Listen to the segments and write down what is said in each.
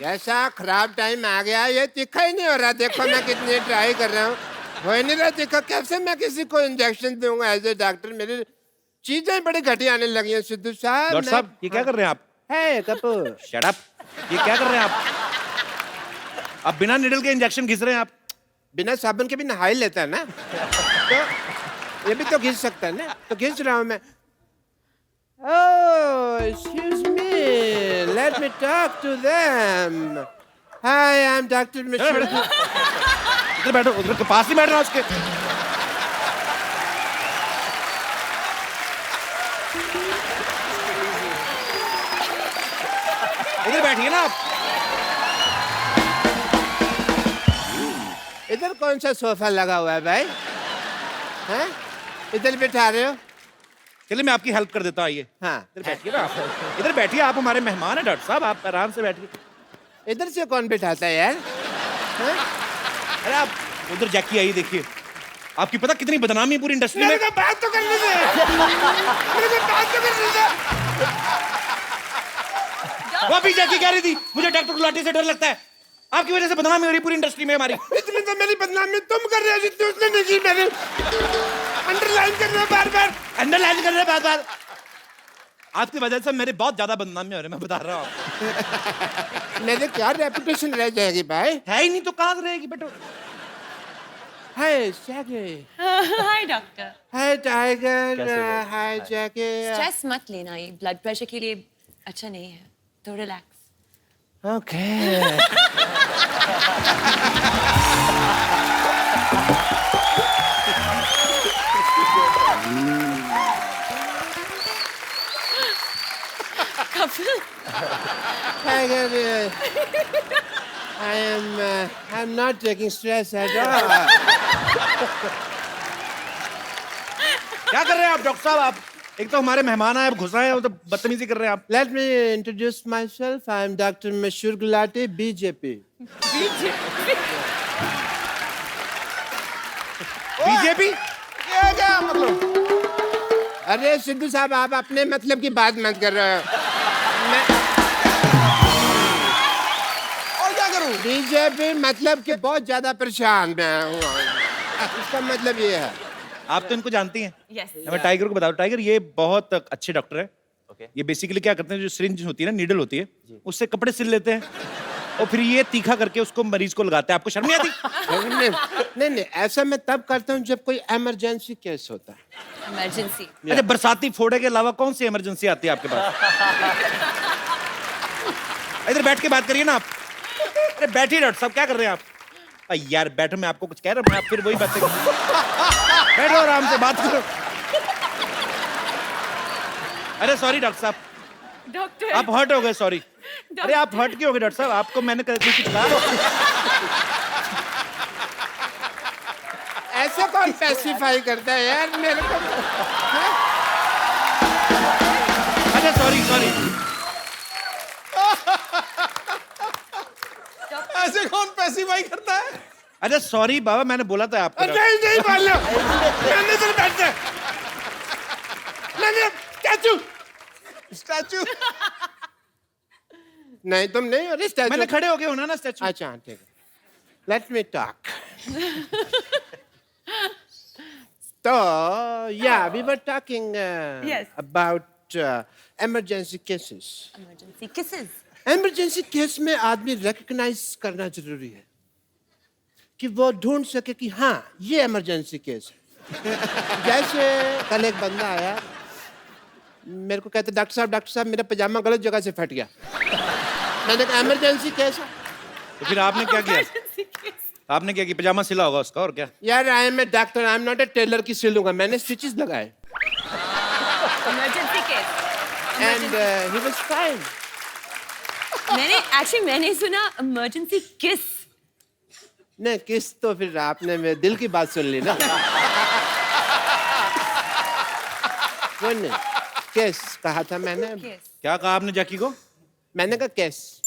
कैसा खराब टाइम आ गया, ये तीखा ही नहीं हो रहा। देखो मैं कितनी ट्राई कर रहा हूँ, हो ही नहीं रहा तीखा। कैसे मैं किसी को इंजेक्शन दूंगा एज ए डॉक्टर? मेरी चीजें बड़ी घटिया आने लगी हैं सिद्धू साहब। डॉक्टर साहब ये क्या कर रहे हैं आप? है कपूर, शट अप। ये क्या कर रहे हैं आप? आप बिना निडल के इंजेक्शन घिस रहे हैं आप। बिना साबुन के भी नहा ही लेता है ना, तो ये भी तो घिस सकता है ना, तो घिस रहा हूँ मैं। Oh, excuse me. Let me talk to them. Hi, I'm Dr. Mishra. इधर बैठो, उधर के पास ही बैठ रहा हूँ उसके। इधर बैठिए ना आप। इधर कौन सा सोफा लगा हुआ है भाई? हैं? इधर बिठा रहे हो? चलिए मैं आपकी हेल्प कर देता हूँ, आइए। हाँ। इधर बैठिए ना आप। इधर बैठिए, आप हमारे मेहमान हैं डॉक्टर साहब, आप आराम से बैठिए। इधर से कौन बिठाता है यार? हैं? अरे आप उधर जैकी आई, देखिए आपकी पता कितनी बदनामी है पूरी इंडस्ट्री में। मेरे को बात तो करने दे। मेरे को बात तो करने दे। वो अभी जैकी कह रही थी मुझे डॉक्टर गुलाटी से डर लगता है, आपकी वजह से बदनामी हो रही है पूरी इंडस्ट्री में हमारी। इतनी तो मेरी बदनामी तुम कर रहे हो जितनी उसने नहीं की। मेरी अंडरलाइन कर रहे हो बार बार, अंडरलाइन कर रहे हैं बार-बार। आपकी वजह से मेरी बहुत ज्यादा बदनामी हो रही है, मैं बता रहा हूँ आपको। मेरे क्या रेपुटेशन रह जाएगी भाई? है ही नहीं तो कहाँ से रहेगी बेटो। Hi Jackie. Hi doctor. Hi tiger. Hi Jackie. Stress मत लेना, ये ब्लड प्रेशर के लिए अच्छा नहीं है, तो relax. Okay. Kapil, Tiger, I'm not taking stress at all. क्या कर रहे हैं आप डॉक्टर साहब? आप एक तो हमारे मेहमान आए, आप घुस रहे हैं, तो बदतमीजी कर रहे हैं आप। Let me introduce myself. I'm Dr. Mashur Gulati, BJP. BJP? क्या मतलब? अरे सिद्धू साहब, आप अपने मतलब की बात मत कर रहे हो। मैं और क्या करूं? बीजेपी मतलब कि बहुत ज्यादा परेशान मैं हूँ। इसका मतलब ये है। आप तो इनको जानती हैं। यस। मैं टाइगर को बताऊं, टाइगर ये बहुत अच्छे डॉक्टर है। ये बेसिकली क्या करते हैं, जो सिरिंज होती है ना, नीडल होती है, उससे कपड़े सिल लेते हैं और फिर ये तीखा करके उसको मरीज को लगाते हैं। आपको शर्म नहीं आती? नहीं, ऐसा मैं तब करता हूँ जब कोई इमरजेंसी केस होता है। इमरजेंसी। अच्छा, बरसाती फोड़े के अलावा कौन सी इमरजेंसी आती है आपके पास? इधर बैठ के बात करिए ना आप। अरे बैठिए डॉक्टर साहब, क्या कर रहे हैं आप? यार बैठो, मैं आपको कुछ कह रहा हूँ, आप फिर वही बातें बैठो, आराम से बात करो। अरे सॉरी डॉक्टर साहब, डॉक्टर, आप हर्ट हो गए, सॉरी। अरे आप हर्ट क्यों हो गए डॉक्टर साहब? आपको मैंने कुछ कहा? ऐसे कौन स्पेसिफाई करता है यार मेरे को? अच्छा सॉरी। ऐसे कौन पैसिफाई करता है? अच्छा सॉरी बाबा, मैंने बोला था आपको। नहीं बोलो, मैंने तो बैठते। नहीं, स्टैचू। नहीं तुम नहीं हो स्टैचू। मैंने खड़े हो गए होना ना स्टैचू। अच्छा ठीक है, लेट मी टॉक। तो yeah we were talking Yes. About emergency cases. Emergency cases. Emergency case में आदमी रिकग्नाइज करना जरूरी है कि वो ढूंढ सके कि हाँ ये इमरजेंसी केस है। जैसे कल एक बंदा आया, मेरे को कहते डॉक्टर साहब मेरा पजामा गलत जगह से फट गया। मैंने कहा इमरजेंसी केस है। तो फिर आपने क्या किया? आपने क्या किया? पजामा सिला होगा उसका, और क्या? यार I am a doctor, I am not a tailor की सिलूंगा। मैंने स्टिचेस लगाए emergency case. And he was fine. मैंने सुना इमरजेंसी किस। नहीं किस तो फिर आपने मेरे दिल की बात सुन ली ना। सुन नहीं, केस कहा था मैंने। क्या कहा आपने जैकी को? मैंने कहा केस।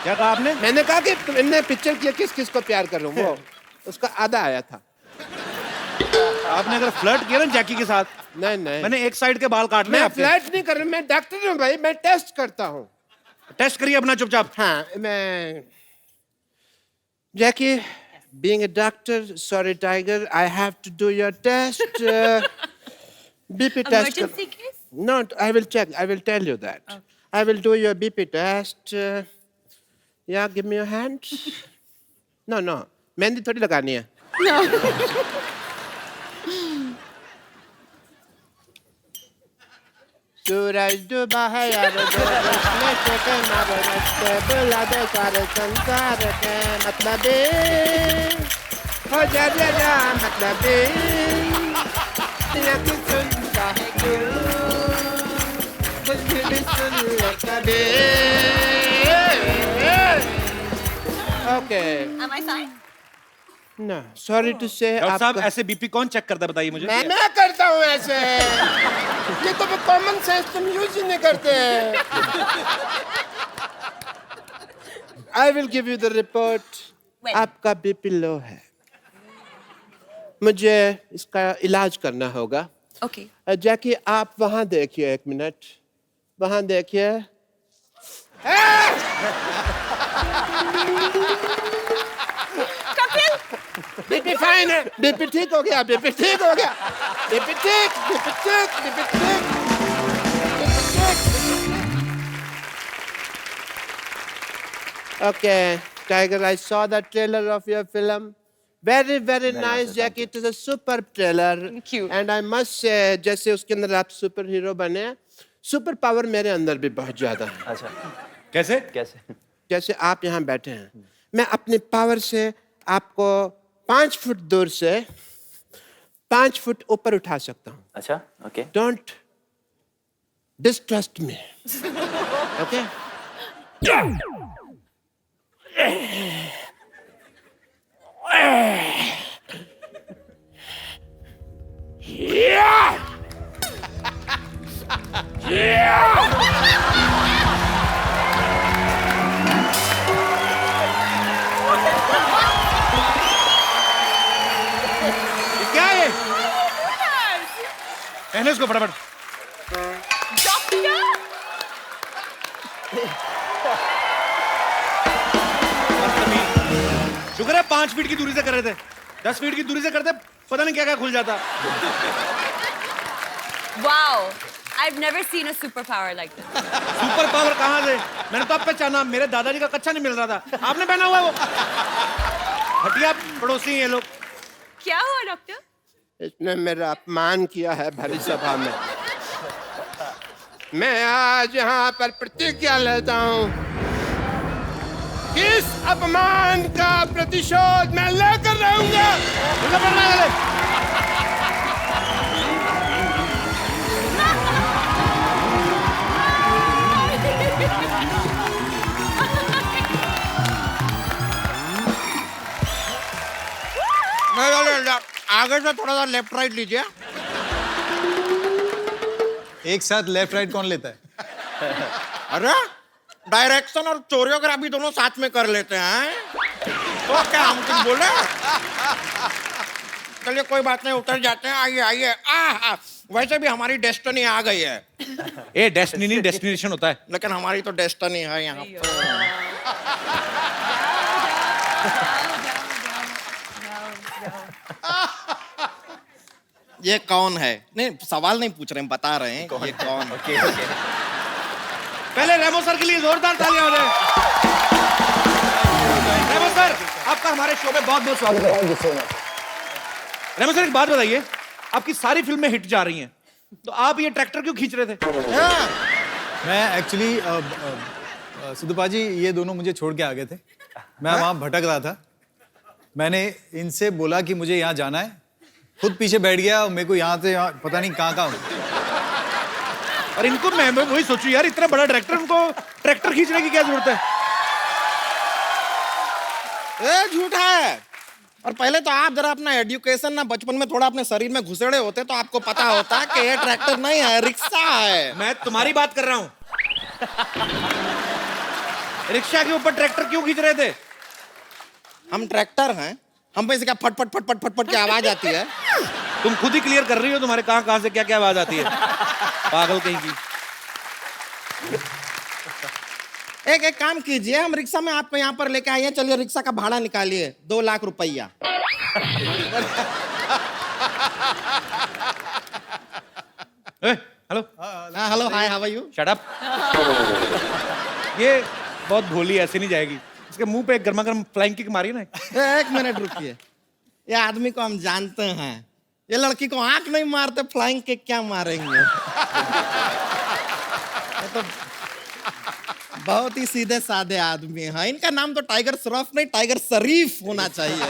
क्या कहा आपने? मैंने कहा कि तुमने पिक्चर किया किस किस को प्यार कर रहा हूँ, वो उसका आधा आया था। आपने अगर फ्लर्ट किया ना जैकी के साथ, नहीं मैंने एक साइड के बाल काटने मैं आपके। फ्लर्ट नहीं कर रहा, मैं डॉक्टर हूँ भाई, मैं टेस्ट करता हूँ। टेस्ट करिए अपना चुपचाप। हाँ, मैं Jackie, being a doctor, sorry Tiger, I have to do your test. BP test. Emergency case? No, I will check. I will tell you that. Okay. I will do your BP test. Yeah, give me your hand. No. Mehndi थोड़ी लगानी है. सूरज डूबा है यार उसमें से के मारे बुला दे सारे संसार के मतलब हो जा मतलब या कि सुनता है क्यों कुछ भी सुन ले कभी okay Am I fine? No, sorry to say doctor साहब आपका ऐसे बीपी कौन चेक करता है बताइए मुझे। मैं करता हूँ ऐसे ये तो कॉमन सेंस तुम यूज ही नहीं करते I will give you the report When? आपका बीपी लो है मुझे इसका इलाज करना होगा Okay. जैकी आप वहां देखिए 1 मिनट वहां देखिए बीपी फाइन है बीपी ठीक हो गया बीपी ठीक हो गया बीपी ठीक बीपी ठीक बीपी ठीक Okay, Tiger, I saw the trailer of your film. Very, very nice, Jackie. It is a superb trailer. Thank you. And I must say, जैसे उसके अंदर आप सुपर हीरो बने, सुपर पावर मेरे अंदर भी बहुत ज्यादा है. अच्छा कैसे? कैसे? जैसे आप यहाँ बैठे हैं, मैं अपने पावर से आपको 5 फुट दूर से 5 फुट ऊपर उठा सकता हूँ. अच्छा okay Don't distrust me. Okay? ये क्या है? पहने उसको फटाफट। शुक्र है 5 फीट की दूरी से कर रहे थे, 10 फीट की दूरी से करते पता नहीं क्या क्या खुल जाता। Wow. I've never seen a superpower like this. Super power कहाँ से? मैंने तो अब पहचाना, मेरे दादाजी का कच्चा नहीं मिल रहा था, आपने पहना हुआ है वो। हटिया पड़ोसी ये लोग। क्या हुआ डॉक्टर? इसने मेरा अपमान किया है भरी सभा में. मैं आज यहाँ पर प्रतिज्ञा लेता हूँ कि इस अपमान का प्रतिशोध मैं लेकर रहूंगा. आगे से थोड़ा सा लेफ्ट राइट लीजिए. एक साथ लेफ्ट राइट कौन लेता है? अरे डायरेक्शन और कोरियोग्राफी दोनों साथ में कर लेते हैं तो क्या हम कुछ बोले. चलिए कोई बात नहीं, उतर जाते हैं. आइए आइए. वैसे भी हमारी डेस्टिनी आ गई है. ए डेस्टिनी नहीं डेस्टिनेशन होता है। लेकिन हमारी तो डेस्टिनी है यहाँ पर. ये कौन है? नहीं सवाल नहीं पूछ रहे हैं, बता रहे हैं ये कौन है. ओके ओके पहले रेमो सर के लिए जोरदार तालियां हो जाए। रेमो सर आपका हमारे शो में बहुत बहुत स्वागत है। रेमो सर एक बात बताइए, आपकी सारी फिल्में हिट जा रही हैं, तो आप ये ट्रैक्टर क्यों खींच रहे थे? मैं एक्चुअली सुदुपा जी ये दोनों मुझे छोड़ के आ गए थे. मैं वहाँ भटक रहा था. मैंने इनसे बोला कि मुझे यहाँ जाना है, खुद पीछे बैठ गया और मेरे को यहाँ से यहाँ पता नहीं कहाँ और इनको मैं वही सोचूं यार, इतना बड़ा डायरेक्टर, उनको ट्रैक्टर खींचने की क्या जरूरत है? ए झूठा है. और पहले तो आप जरा अपना एजुकेशन ना बचपन में थोड़ा अपने शरीर में घुसेड़े होते तो आपको पता होता कि ये ट्रैक्टर नहीं है, रिक्शा है. मैं तुम्हारी बात कर रहा हूं। रिक्शा के ऊपर ट्रैक्टर क्यों खींच रहे थे? हम ट्रैक्टर हैं, हम पे से क्या फट फट फट फट फट फट की आवाज आती है. तुम खुद ही क्लियर कर रही हो, तुम्हारे कहां से क्या क्या आवाज आती है, पागल कहीं की। एक काम कीजिए, हम रिक्शा में आपको यहाँ पर लेके आए हैं, चलिए रिक्शा का भाड़ा निकालिए, 2 लाख रुपया। हेलो, हाँ hello, hi, how are you? Shut up. ये बहुत भोली है, ऐसे नहीं जाएगी। इसके मुंह पे एक गर्मा गर्म फ्लाइंग किक मारी ना। एक मिनट रुकिए, ये आदमी को हम जानते हैं, ये लड़की को आंख नहीं मारते, फ्लाइंग किक क्या मारेंगे? ये तो बहुत ही सीधे साधे आदमी हैं। इनका नाम तो टाइगर श्रॉफ नहीं, टाइगर शरीफ होना चाहिए।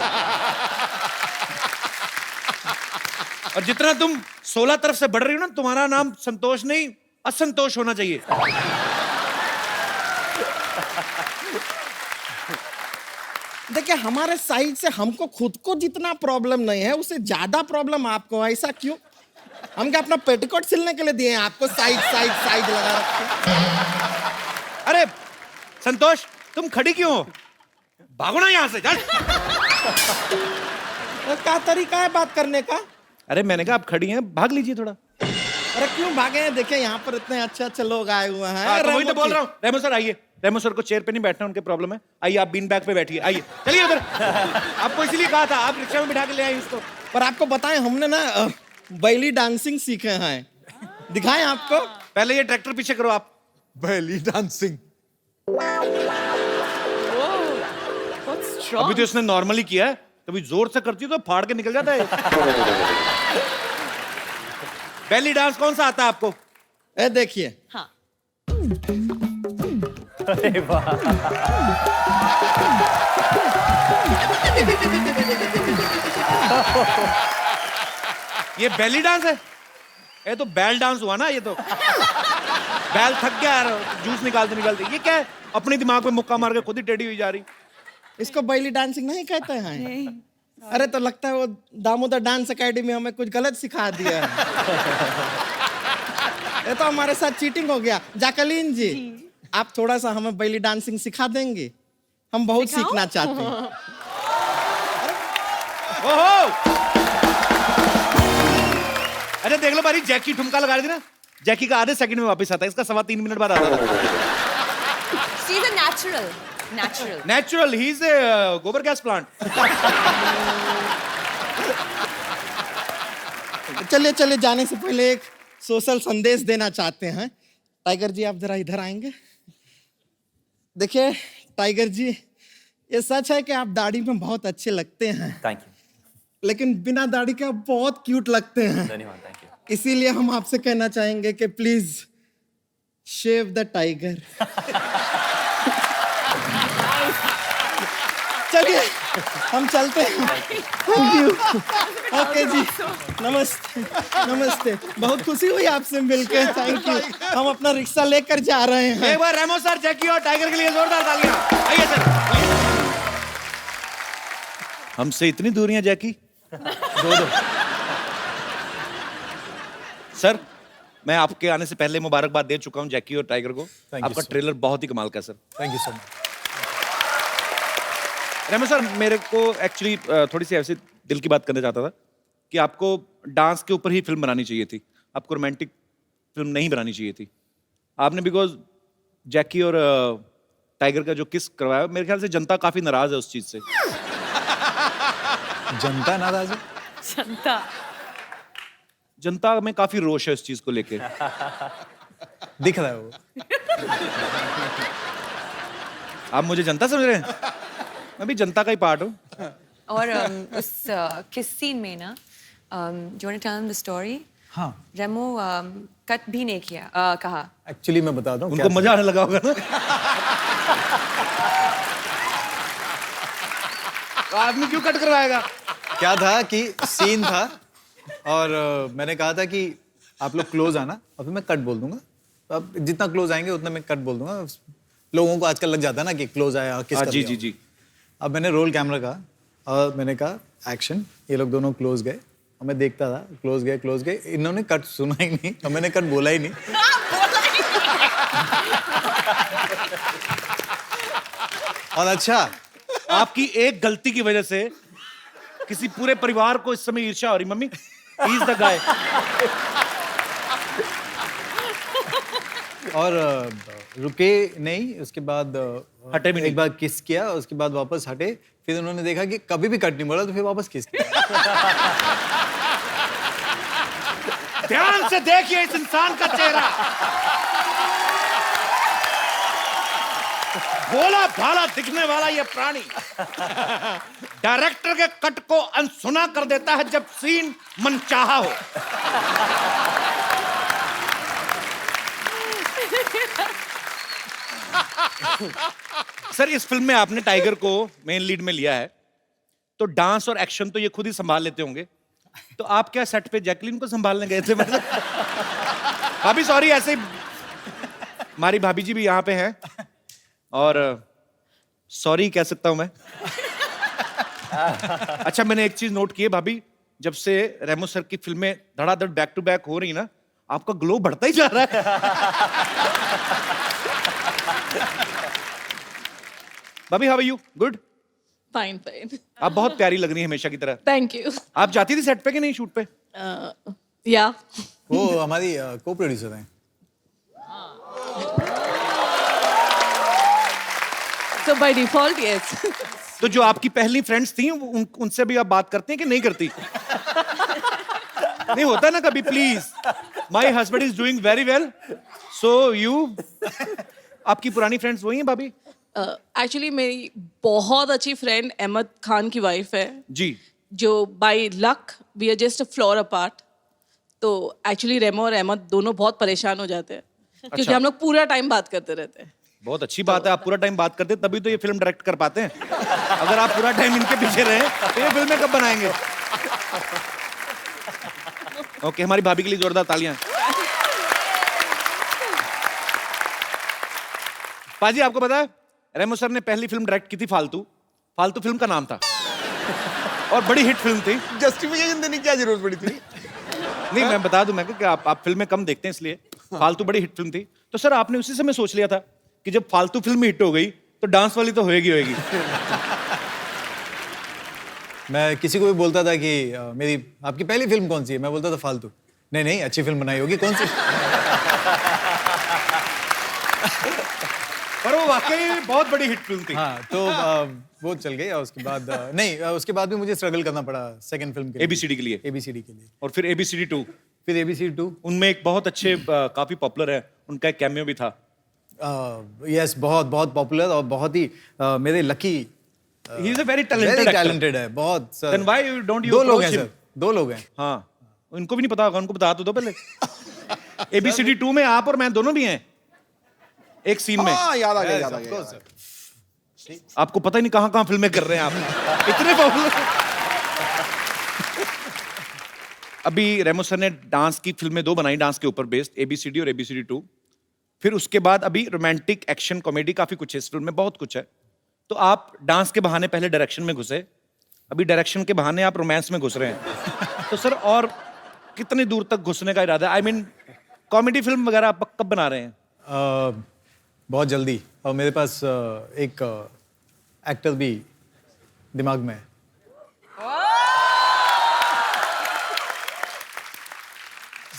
और जितना तुम 16 तरफ से बढ़ रही हो ना, तुम्हारा नाम संतोष नहीं, असंतोष होना चाहिए। देखिए, हमारे साइड से हमको खुद को जितना प्रॉब्लम नहीं है, उससे ज्यादा प्रॉब्लम आपको। ऐसा क्यों? हम क्या अपना पेटीकोट सिलने के लिए दिए हैं आपको? साइड साइड साइड लगा रखे। अरे संतोष, तुम खड़ी क्यों हो? भागो ना यहाँ से, चल। क्या तरीका है बात करने का? अरे मैंने कहा आप खड़ी हैं, भाग लीजिए थोड़ा। अरे क्यों भागे हैं? देखिए यहाँ पर इतने अच्छे अच्छे लोग आए हुए हैं। हाँ, तो वही तो रेमो बोल की- रहा हूँ। रेमो सर आइए। रेमो सर को चेयर पे नहीं बैठना, उनके प्रॉब्लम है। आइए, आप बीन बैग पे बैठिए। आइए, चलिए उधर। आपको इसीलिए कहा था, आप रिक्शा में बिठा के ले आए इसको। पर आपको बताएं, हमने ना बैली डांसिंग सीखे हैं। दिखाएं आपको? पहले ये ट्रैक्टर पीछे करो आप। बैली डांसिंग। What's strong? अभी तो इसने नॉर्मली किया है, कभी जोर से करती है तो फाड़ के निकल जाता है। बेली डांस कौन सा आता है आपको? ए देखिए, हाँ। ये बेली डांस है? ये तो बैल डांस हुआ ना। ये तो बैल थक गया यार, जूस निकालते निकालते। ये क्या है? अपने दिमाग पे मुक्का मार के खुद ही टेढ़ी हुई जा रही। इसको बैली डांसिंग नहीं कहते हैं? अरे तो लगता है वो दामोदर डांस एकेडमी हमें कुछ गलत सिखा दिया है। ये तो हमारे साथ चीटिंग हो गया। जैकलीन जी, आप थोड़ा सा हमें बैली डांसिंग सिखा देंगे? हम बहुत सीखना चाहते हैं। ओहो! अरे देख लो बारी, जैकी ठुमका लगा रही थी ना। जैकी का आधे सेकंड में वापस आता है, इसका 3.25 मिनट बाद आता है। She's a natural. Natural. Natural, he is a गोबर गैस प्लांट। चलिए चलिए, जाने से पहले एक सोशल संदेश देना चाहते हैं। टाइगर जी, आप जरा इधर आएंगे? देखिए टाइगर जी, ये सच है कि आप दाढ़ी में बहुत अच्छे लगते हैं। Thank you. लेकिन बिना दाढ़ी के आप बहुत क्यूट लगते हैं। धन्यवाद, थैंक यू। इसीलिए हम आपसे कहना चाहेंगे कि प्लीज शेव द टाइगर। चलिए हम चलते हैं। Thank you. ओके जी, नमस्ते। नमस्ते, बहुत खुशी हुई आपसे मिलकर। Thank you. हम अपना रिक्शा लेकर जा रहे हैं। एक बार रेमो सर, जैकी और टाइगर के लिए जोरदार तालियां। आइए सर। हमसे इतनी दूरियां जैकी। दो। सर, मैं आपके आने से पहले मुबारकबाद दे चुका हूं जैकी और टाइगर को। you, आपका sir. ट्रेलर बहुत ही कमाल का है sir. Thank you sir. Remo sir, मेरे को एक्चुअली थोड़ी सी ऐसी दिल की बात करना चाहता था कि आपको डांस के ऊपर ही फिल्म बनानी चाहिए थी। आपको रोमांटिक फिल्म नहीं बनानी चाहिए थी। आपने बिकॉज जैकी और टाइगर का जो किस करवाया, मेरे ख्याल से जनता काफी नाराज है उस चीज से। जनता नाराज है? Shanta. जनता में काफी रोष है इस चीज को लेके। दिख रहा है वो। आप मुझे जनता समझ रहे हैं? मैं भी जनता का ही पार्ट हूँ। और उस किस सीन में ना, do you want to tell him the story? हाँ, रेमो कट भी नहीं किया, कहा। एक्चुअली मैं बताता हूँ उनको मजा आने लगा होगा ना। तो आदमी क्यों कट करवाएगा? क्या था कि सीन था और मैंने कहा था कि आप लोग क्लोज आना और फिर मैं कट बोल दूंगा। तो अब जितना क्लोज आएंगे उतना मैं कट बोल दूंगा। लोगों को आजकल लग जाता है ना कि क्लोज आया किस जी जी जी। अब मैंने रोल कैमरा कहा और मैंने कहा एक्शन। ये लोग दोनों क्लोज गए और मैं देखता था, क्लोज गए। इन्होंने कट सुना ही नहीं और मैंने कट बोला ही नहीं। और अच्छा, आपकी एक गलती की वजह से किसी पूरे परिवार को इस समय ईर्ष्या हो रही। Mummy, he is the guy. और रुके नहीं, उसके बाद हटे भी नहीं। एक बार किस किया, उसके बाद वापस हटे, फिर उन्होंने देखा कि कभी भी कट नहीं बोला, तो फिर वापस किस किया। ध्यान से देखिए इस इंसान का चेहरा, भोला भाला दिखने वाला ये प्राणी डायरेक्टर के कट को अनसुना कर देता है जब सीन मनचाहा हो। सर, इस फिल्म में आपने टाइगर को मेन लीड में लिया है, तो डांस और एक्शन तो ये खुद ही संभाल लेते होंगे, तो आप क्या सेट पे जैकलीन को संभालने गए थे? मतलब भाभी सॉरी, ऐसे ही हमारी भाभी जी भी यहाँ पे हैं और सॉरी कह सकता हूं मैं। अच्छा, मैंने एक चीज नोट की है भाभी, जब से रेमो सर की फिल्में धड़ाधड़ बैक टू बैक हो रही ना, आपका ग्लो बढ़ता ही जा रहा है। भाभी how are you? Good? Fine fine, आप बहुत प्यारी लग रही हैं हमेशा की तरह। Thank you. आप जाती थी सेट पे कि नहीं, शूट पे? या वो हमारी को प्रोड्यूसर हैं। सो बाय डिफॉल्ट यस। तो जो आपकी पहली फ्रेंड्स थी उनसे भी आप बात करते हैं कि नहीं करती? नहीं होता ना कभी, please, my husband is doing very well, so you. आपकी पुरानी फ्रेंड्स वही हैं भाभी? एक्चुअली मेरी बहुत अच्छी फ्रेंड अहमद खान की वाइफ है, जी। जो by luck we are just a floor apart. तो एक्चुअली रेमो और अहमद दोनों बहुत परेशान हो जाते हैं, क्योंकि हम लोग पूरा टाइम बात करते रहते हैं। बहुत अच्छी बात है, आप पूरा टाइम बात करते हैं, तभी तो ये फिल्म डायरेक्ट कर पाते हैं। अगर आप पूरा टाइम इनके पीछे रहे तो ये फिल्में कब बनाएंगे? ओके, हमारी भाभी के लिए जोरदार तालियां। पाजी, आपको पता है रेमो सर ने पहली फिल्म डायरेक्ट की थी फालतू। फालतू फिल्म का नाम था और बड़ी हिट फिल्म थी। जस्टिफिकेशन देने की क्या जरूरत पड़ी थी? नहीं, मैं बता दूं मैं कि आप फिल्में कम देखते हैं इसलिए। फालतू बड़ी हिट फिल्म थी, तो सर आपने उसी समय सोच लिया था कि जब फालतू फिल्म हिट हो गई तो डांस वाली तो होएगी होएगी। मैं किसी को भी बोलता था कि मेरी आपकी पहली फिल्म कौन सी है, मैं बोलता था फालतू। नहीं नहीं, अच्छी फिल्म बनाई होगी, कौन सी? पर वो वाकई बहुत बड़ी हिट फिल्म थी। हाँ, तो वो चल गई, और उसके बाद नहीं, उसके बाद भी मुझे स्ट्रगल करना पड़ा सेकंड फिल्म के लिए, एबीसीडी के लिए। एबीसीडी के लिए। और फिर एबीसीडी 2, फिर एबीसीडी 2। उनमें एक बहुत अच्छे काफी पॉपुलर है, उनका एक कैमियो भी था। यस, बहुत बहुत पॉपुलर और बहुत ही मेरे lucky, he is a very talented very actor. Talented है बहुत sir. Then why don't you दो लोग अप्रोच हैं हिम? सर, दो लोग हैं। हाँ, उनको भी नहीं पता होगा, उनको बता तो दो पहले। एबीसीडी 2 में आप और मैं दोनों भी हैं एक सीन में। हाँ, याद आ गया, Yes, याद आ of गया। course, sir. आपको पता ही नहीं कहां कहां फिल्में कर रहे हैं आप, इतने पॉपुलर। अभी रेमो सर ने डांस की फिल्में 2 बनाई, डांस के ऊपर बेस्ड, एबीसीडी और एबीसीडी 2। फिर उसके बाद अभी रोमांटिक, एक्शन, कॉमेडी, काफी कुछ है इस फिल्म में, बहुत कुछ है। तो आप डांस के बहाने पहले डायरेक्शन में घुसे, अभी डायरेक्शन के बहाने आप रोमांस में घुस रहे हैं। तो सर और कितनी दूर तक घुसने का इरादा है? आई मीन कॉमेडी फिल्म वगैरह आप कब बना रहे हैं? बहुत जल्दी, और मेरे पास एक एक्टर भी दिमाग में है।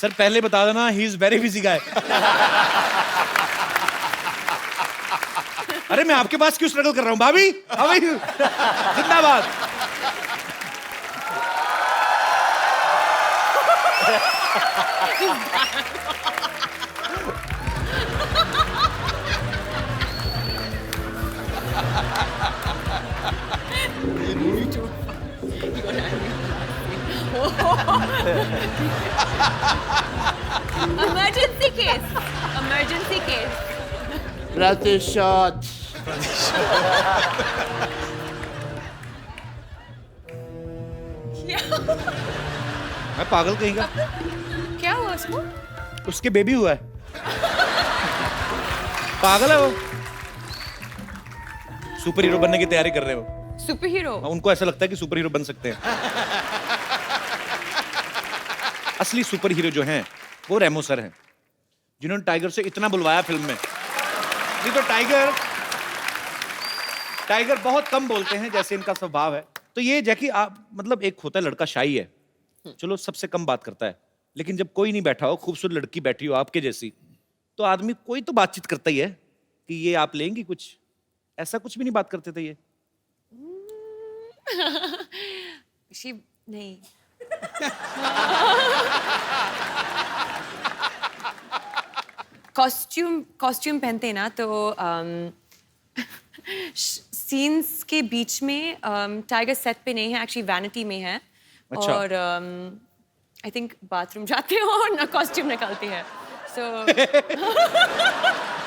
सर पहले बता देना, ही इज वेरी बिजी गाय। अरे मैं आपके पास क्यों स्ट्रगल कर रहा हूं भाभी? How are you? जिंदाबाद। Emergency case. Emergency case. प्रतिशत। मैं पागल कहीं का? क्या हुआ उसको? उसके बेबी हुआ है। पागल है वो। सुपर हीरो बनने की तैयारी कर रहे हो। Super hero? उनको ऐसा लगता है कि सुपर हीरो बन सकते हैं। असली सुपर हीरो जो हैं वो रेमो सर हैं, जिन्होंने टाइगर से इतना बुलवाया फिल्म में। नहीं तो टाइगर बहुत कम बोलते हैं, जैसे इनका स्वभाव है। तो ये जैकी आप मतलब, एक होता है लड़का शाई है, चलो सबसे कम बात करता है, लेकिन जब कोई नहीं बैठा हो, खूबसूरत लड़की बैठी हो आपके जैसी, तो आदमी कोई तो बातचीत करता ही है। कि ये आप लेंगी कुछ, ऐसा कुछ भी नहीं बात करते थे ये? शी नहीं. कॉस्ट्यूम पहनते हैं ना तो सीन्स के बीच में टाइगर सेट पे नहीं है, एक्चुअली वैनिटी में है. अच्छा. और आई थिंक बाथरूम जाते हो और ना कॉस्ट्यूम निकालते हैं. सो